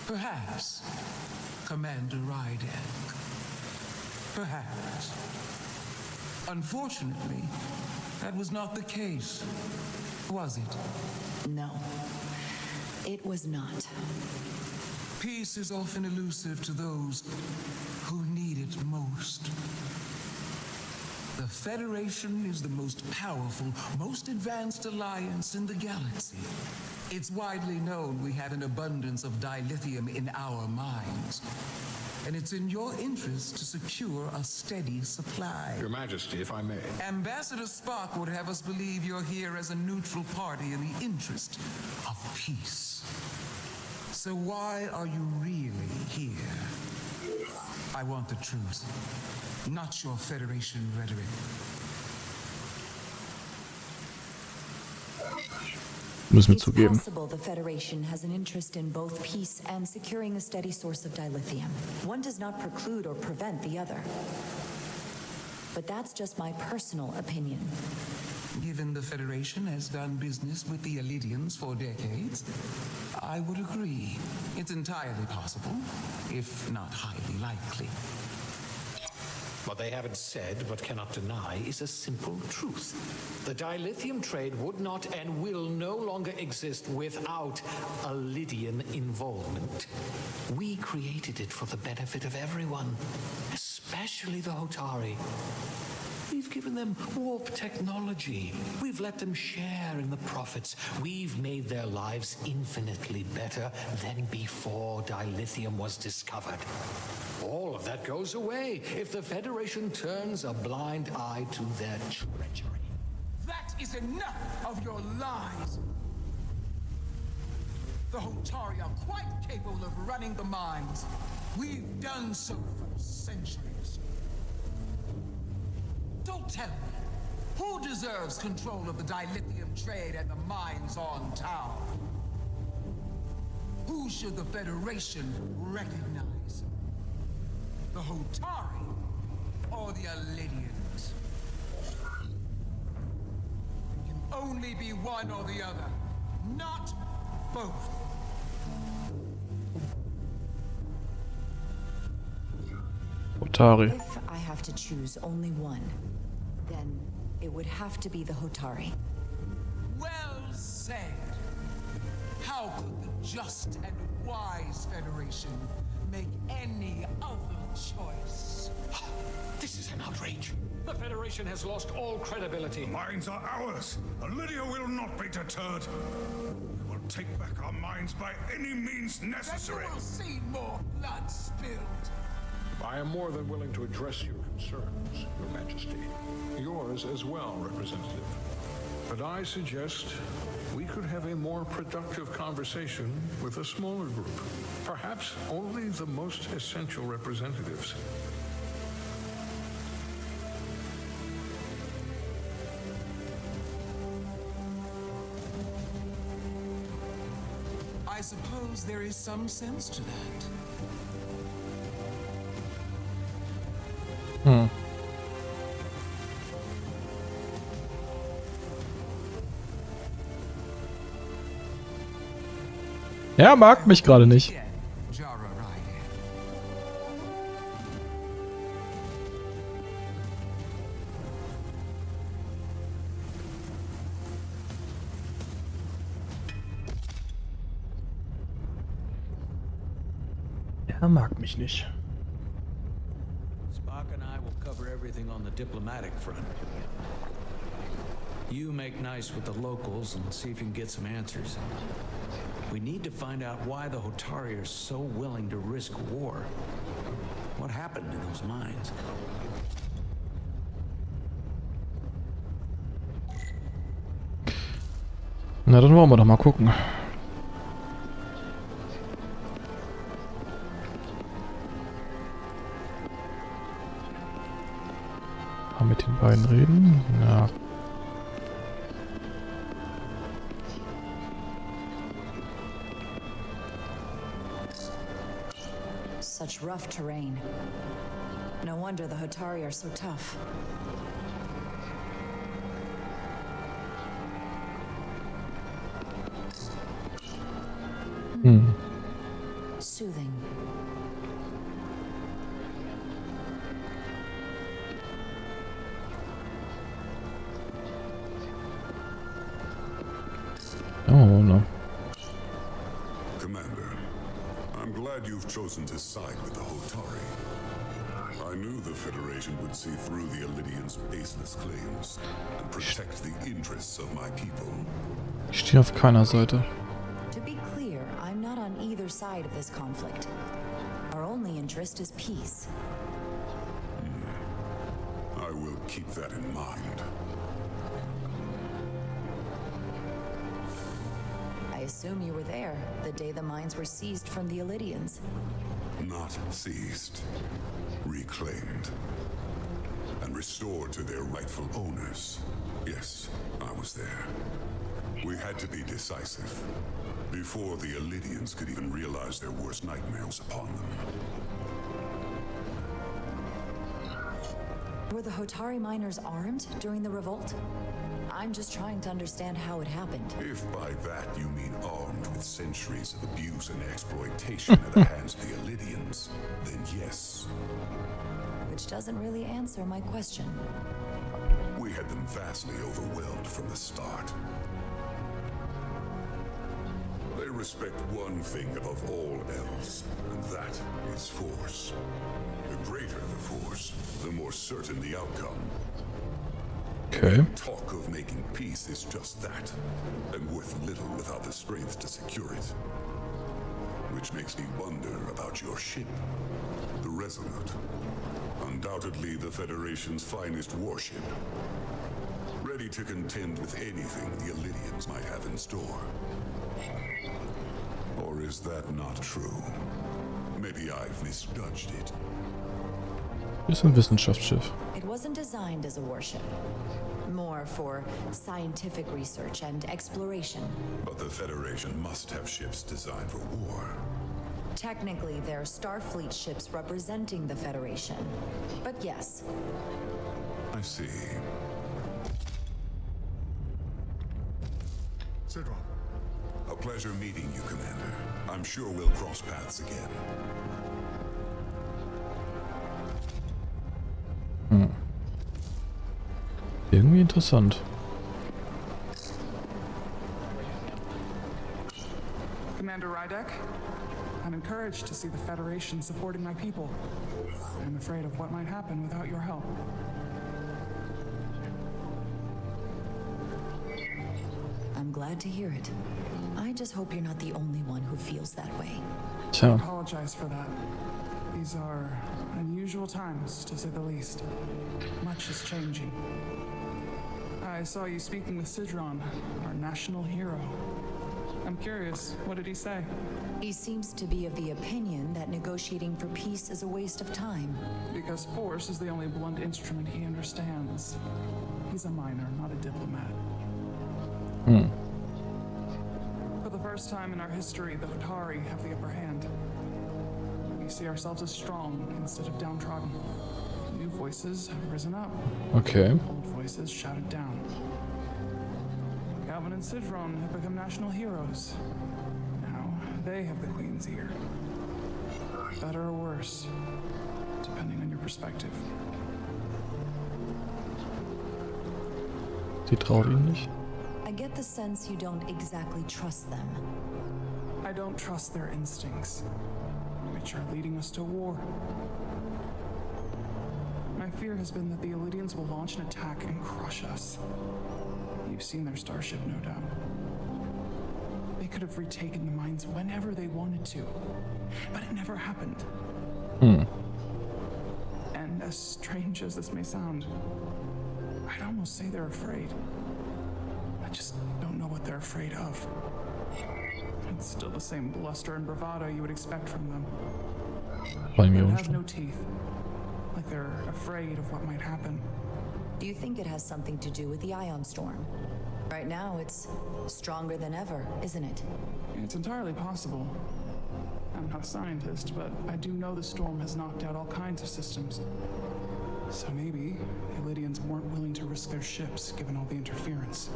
Perhaps Commander Rydak. Perhaps. Unfortunately, that was not the case, was it? No, it was not. Peace is often elusive to those who need it most. The Federation is the most powerful, most advanced alliance in the galaxy. It's widely known we have an abundance of dilithium in our mines. And it's in your interest to secure a steady supply. Your Majesty, if I may. Ambassador Spock would have us believe you're here as a neutral party in the interest of peace. So why are you really here? I want the truth, not your Federation rhetoric. Müssen wir It's zugeben. possible the Federation has an interest in both peace and securing a steady source of dilithium. One does not preclude or prevent the other. But that's just my personal opinion. Given the Federation has done business with the Elidians for decades, I would agree. It's entirely possible, if not highly likely. What they haven't said, but cannot deny, is a simple truth. The dilithium trade would not and will no longer exist without a Lydian involvement. We created it for the benefit of everyone, especially the Hotari. We've given them warp technology. We've let them share in the profits. We've made their lives infinitely better than before dilithium was discovered. All of that goes away if the Federation turns a blind eye to their treachery. That is enough of your lies! The Hotari are quite capable of running the mines. We've done so for centuries. Don't tell me, who deserves control of the dilithium trade and the mines on Tau? Who should the Federation recognize? The Hotari or the Elidians? It can only be one or the other, not both. Hotari. If I have to choose only one, then it would have to be the Hotari. Well said. How could the just and wise Federation make any other choice? This is an outrage. The Federation has lost all credibility. Mines are ours. Lydia will not be deterred. We will take back our mines by any means necessary. Then you will see more blood spilled. I am more than willing to address your concerns, Your Majesty. Yours as well, Representative. But I suggest we could have a more productive conversation with a smaller group. Perhaps only the most essential representatives. I suppose there is some sense to that. Er mag mich gerade nicht. Er mag mich nicht. Spock and I will cover everything on the diplomatic front. You make nice with the locals and see if you can get some answers. We need to find out why the Hotari are so willing to risk war. What happened in those mines? Na, dann wollen wir doch mal gucken. Mal mit den beiden reden. Ja. Such rough terrain. No wonder the Hotari are so tough. soothing. Oh, no. Commander, I'm glad you've chosen to side with the Hotari. I knew the Federation would see through the Elidians' baseless claims and protect the interests of my people. Ich stehe auf keiner Seite. To be clear, I'm not on either side of this conflict. Our only interest is peace. I will keep that in mind. I assume you were there the day the mines were seized from the Elidians. Not seized, reclaimed, and restored to their rightful owners. Yes, I was there. We had to be decisive, before the Elidians could even realize their worst nightmares upon them. Were the Hotari miners armed during the revolt? I'm just trying to understand how it happened. If by that you mean armed with centuries of abuse and exploitation at the hands of the Elidians, then yes. Which doesn't really answer my question. We had them vastly overwhelmed from the start. They respect one thing above all else, and that is force. The greater the force, the more certain the outcome. Okay. Talk of making peace is just that, and worth little without the strength to secure it. Which makes me wonder about your ship, the Resolute. Undoubtedly the Federation's finest warship. Ready to contend with anything the Elidians might have in store. Or is that not true? Maybe I've misjudged it. Ist ein Wissenschaftsschiff. It wasn't designed as a warship. More for scientific research and exploration. But the Federation must have ships designed for war. Technically, they're Starfleet ships representing the Federation. But yes, I see. Sidron. A pleasure meeting you, Commander. I'm sure we'll cross paths again. Irgendwie interessant. Commander Rydek, I'm encouraged to see the Federation supporting my people. I'm afraid of what might happen without your help. I'm glad to hear it. I just hope you're not the only one who feels that way. I Tja, apologize for that. These are unusual times, to say the least. Much is changing. I saw you speaking with Sidron, our national hero. I'm curious, what did he say? He seems to be of the opinion that negotiating for peace is a waste of time. Because force is the only blunt instrument he understands. He's a miner, not a diplomat. For the first time in our history, the Hotari have the upper hand. We see ourselves as strong instead of downtrodden. New voices have risen up. okay. Old voices shouted down. Calvin and Sidron have become national heroes. Now they have the Queen's ear. Better or worse, depending on your perspective. Sie traut ihn nicht. I get the sense you don't exactly trust them. I don't trust their instincts, which are leading us to war. My fear has been that the Elidians will launch an attack and crush us. You've seen their starship, no doubt. They could have retaken the mines whenever they wanted to, but it never happened. And as strange as this may sound, I'd almost say they're afraid. I just don't know what they're afraid of. It's still the same bluster and bravado you would expect from them. Bei mir It has umstellen. no teeth. Like they're afraid of what might happen. Do you think it has something to do with the ion storm? Right now, it's stronger than ever, isn't it? It's entirely possible. I'm not a scientist, but I do know the storm has knocked out all kinds of systems. So maybe the Elidians weren't willing to risk their ships given all the interference.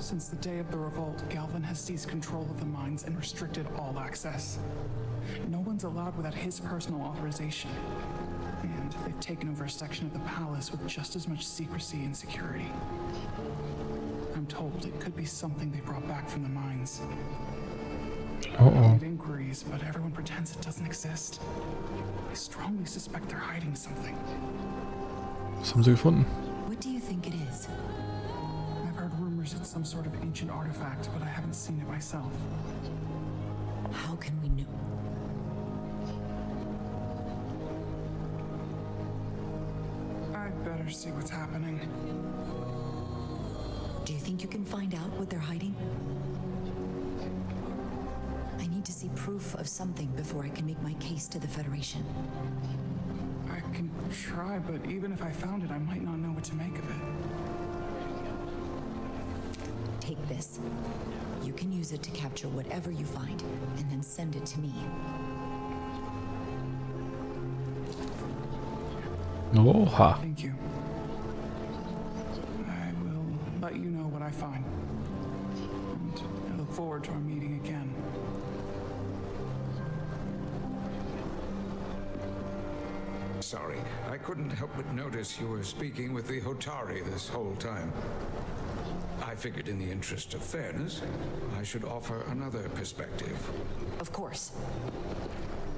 Since the day of the revolt, Galvin has seized control of the mines and restricted all access. No one's allowed without his personal authorization. And they've taken over a section of the palace with just as much secrecy and security. I'm told it could be something they brought back from the mines. I made inquiries, but everyone pretends it doesn't exist. I strongly suspect they're hiding something. Was haben sie gefunden? What do you think it is? I've heard rumors it's some sort of ancient artifact, but I haven't seen it myself. How can we know? I'd better see what's happening. Do you think you can find out what they're hiding? I need to see proof of something before I can make my case to the Federation. I can try, but even if I found it, I might not know what to make of it. Take this. You can use it to capture whatever you find, and then send it to me. Oha. Thank you. I will let you know what I find. And I look forward to our meeting again. Sorry, I couldn't help but notice you were speaking with the Hotari this whole time. I figured in the interest of fairness, I should offer another perspective. Of course.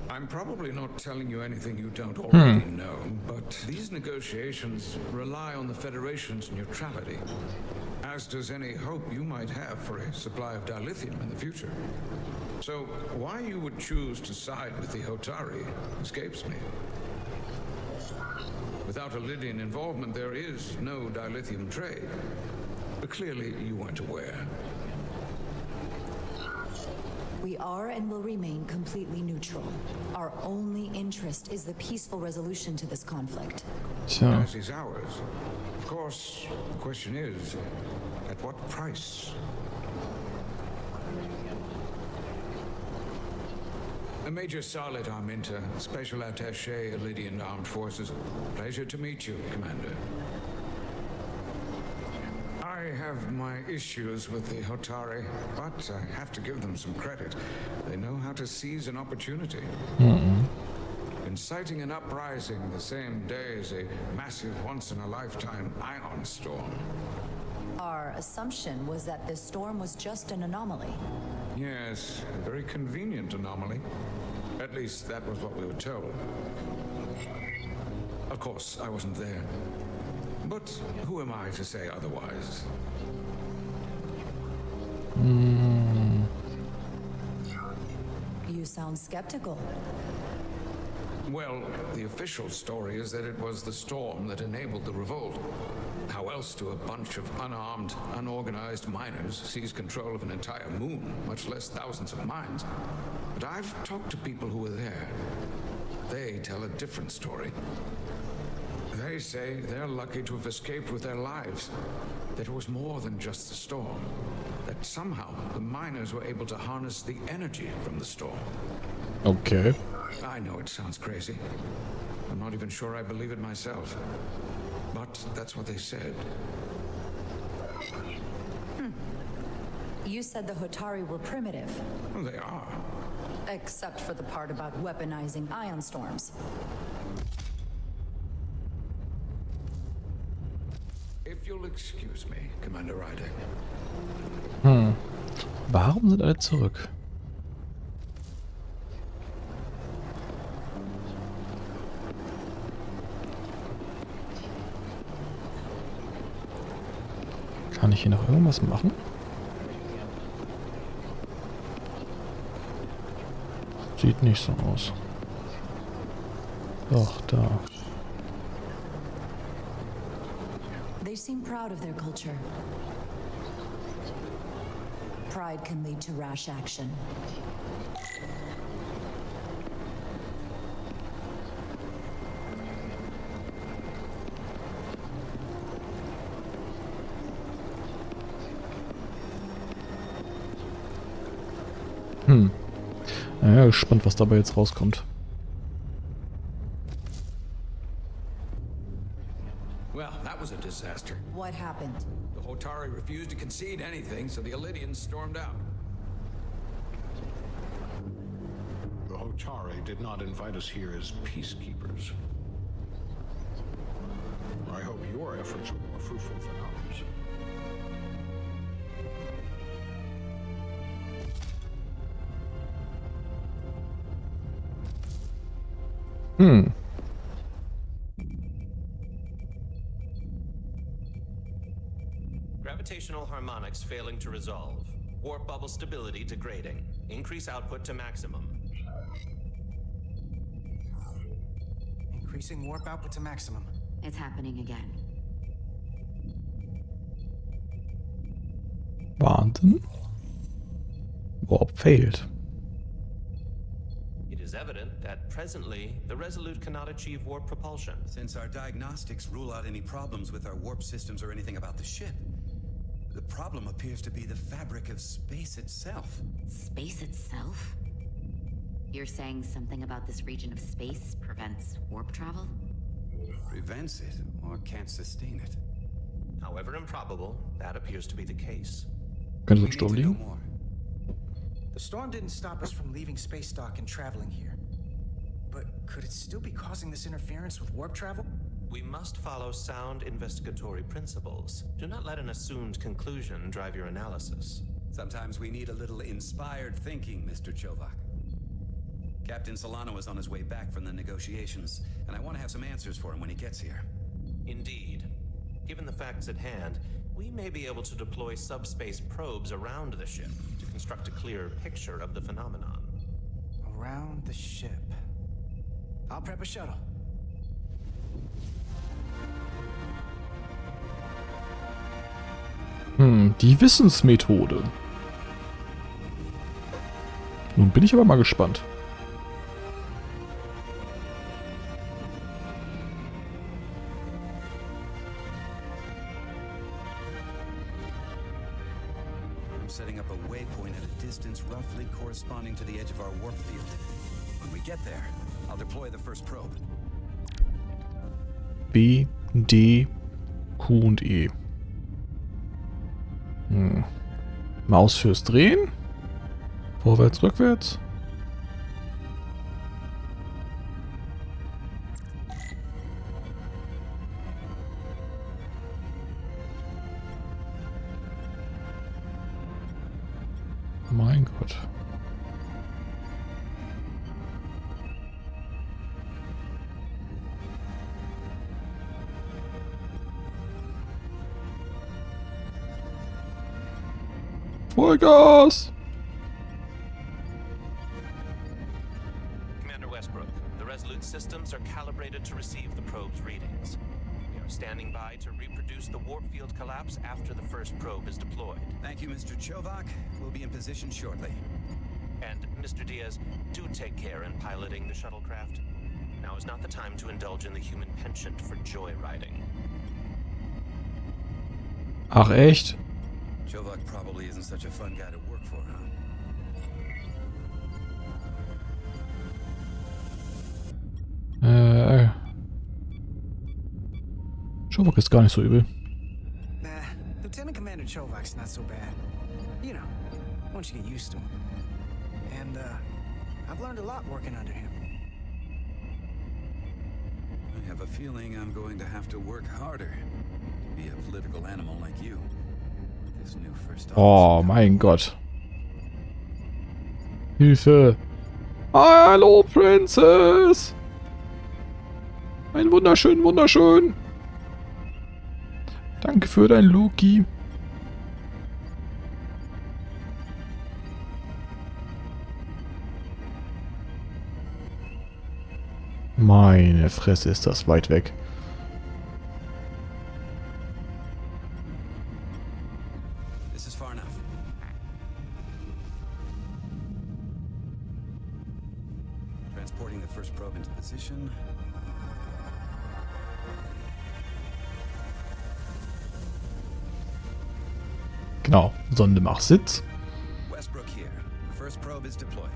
I'm probably not telling you anything you don't already know, but these negotiations rely on the Federation's neutrality, as does any hope you might have for a supply of dilithium in the future. So why you would choose to side with the Hotari escapes me. Without Lydian involvement, there is no dilithium trade. But clearly, you weren't aware. We are and will remain completely neutral. Our only interest is the peaceful resolution to this conflict. Tja. As is ours. Of course, the question is, at what price? Major Salit Arminta, Special Attaché, Lydian Armed Forces. Pleasure to meet you, Commander. I have my issues with the Hotari, but I have to give them some credit. They know how to seize an opportunity. Inciting an uprising the same day as a massive once-in-a-lifetime ion storm. Our assumption was that this storm was just an anomaly. Yes, a very convenient anomaly. At least that was what we were told. Of course, I wasn't there. But who am I to say otherwise? You sound skeptical. Well, the official story is that it was the storm that enabled the revolt. How else do a bunch of unarmed, unorganized miners seize control of an entire moon, much less thousands of mines? But I've talked to people who were there. They tell a different story. They say they're lucky to have escaped with their lives. That it was more than just the storm. That somehow the miners were able to harness the energy from the storm. Okay. I know it sounds crazy. I'm not even sure I believe it myself. But that's what they said. You said the Hotari were primitive. Well, they are. Except for the part about weaponizing ion storms. If you'll excuse me, Commander Ryder. Warum sind alle zurück? Kann ich hier noch irgendwas machen? Sieht nicht so aus. Doch, da. They seem proud of their culture. Pride can lead to rash action. Ja, gespannt, was dabei jetzt rauskommt. Well, that was a disaster. Why What happened? The Hotari refused to concede anything, so the Elydians stormed out. The Hotari did not invite us here as peacekeepers. I hope your efforts were more fruitful than ours. Gravitational harmonics failing to resolve. Warp bubble stability degrading. Increase output to maximum. Increasing warp output to maximum. It's happening again. Wahnsinn. Warp failed. It is evident that presently the Resolute cannot achieve warp propulsion. Since our diagnostics rule out any problems with our warp systems or anything about the ship, the problem appears to be the fabric of space itself. Space itself? You're saying something about this region of space prevents warp travel? Prevents it, or can't sustain it. However improbable, that appears to be the case. Könnte so ein Sturm liegen? The storm didn't stop us from leaving space dock and traveling here. But could it still be causing this interference with warp travel? We must follow sound investigatory principles. Do not let an assumed conclusion drive your analysis. Sometimes we need a little inspired thinking, Mr. Chovak. Captain Solano is on his way back from the negotiations, and I want to have some answers for him when he gets here. Indeed. Given the facts at hand, we may be able to deploy subspace probes around the ship to construct a clearer picture of the phenomenon. Around the ship. I'll prep a shuttle. Die Wissensmethode. Nun bin ich aber mal gespannt. I'm setting up a waypoint at a distance roughly corresponding to the edge of our warp field. When we get there, I'll deploy the first probe. B, D, Q und E. Maus fürs Drehen. Vorwärts, rückwärts. Mein Gott. Vollgas! Commander Westbrook, the Resolute systems are calibrated to receive the probe's readings. We are standing by to reproduce the warp field collapse after the first probe is deployed. Thank you, Mr. Chovak. We'll be in position shortly. And, Mr. Diaz, do take care in piloting the shuttlecraft. Now is not the time to indulge in the human penchant for joyriding. Ach echt? Chovak probably isn't such a fun guy to work for, huh? Chovak ist gar nicht so übel. Lieutenant Commander Chovak's not so bad. You know, once you get used to him. And, I've learned a lot working under him. I have a feeling I'm going to have to work harder to be a political animal like you. This new first Oh, mein Gott. Hilfe. Hallo, Princess. Ein wunderschön, wunderschön. Danke für dein Loki. Meine Fresse, ist das weit weg. This is far enough. Transporting the first probe into position. Genau, Sonde macht Sitz. Westbrook here. The first probe is deployed.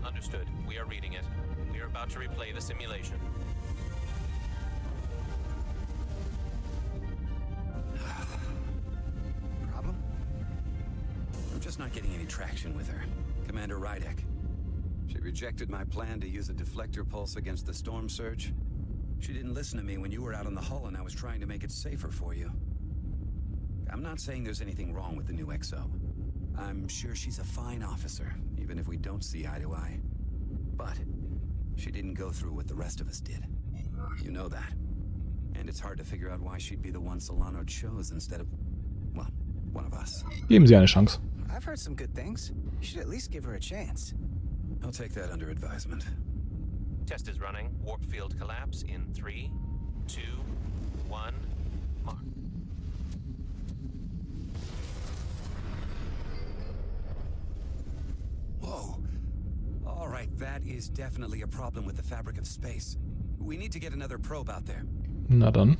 Understood. We are reading it. We are about to replay the simulation. just not getting any traction with her. Commander Rydek. She rejected my plan to use a deflector pulse against the storm surge. She didn't listen to me when you were out on the hull and I was trying to make it safer for you. I'm not saying there's anything wrong with the new XO. I'm sure she's a fine officer, even if we don't see eye to eye. But she didn't go through what the rest of us did. You know that. And it's hard to figure out why she'd be the one Solano chose instead of, well, one of us. Geben Sie eine Chance. I've heard some good things. You should at least give her a chance. I'll take that under advisement. Test is running. Warp field collapse in 3, 2, 1, mark. Whoa. All right, that is definitely a problem with the fabric of space. We need to get another probe out there. Na dann.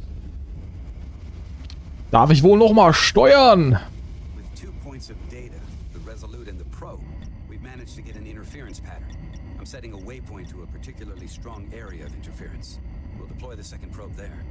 Darf ich wohl noch mal steuern? With 2 points of data, the Resolute and the probe, we've managed to get an interference pattern. I'm setting a waypoint to a particularly strong area of interference. We'll deploy the second probe there.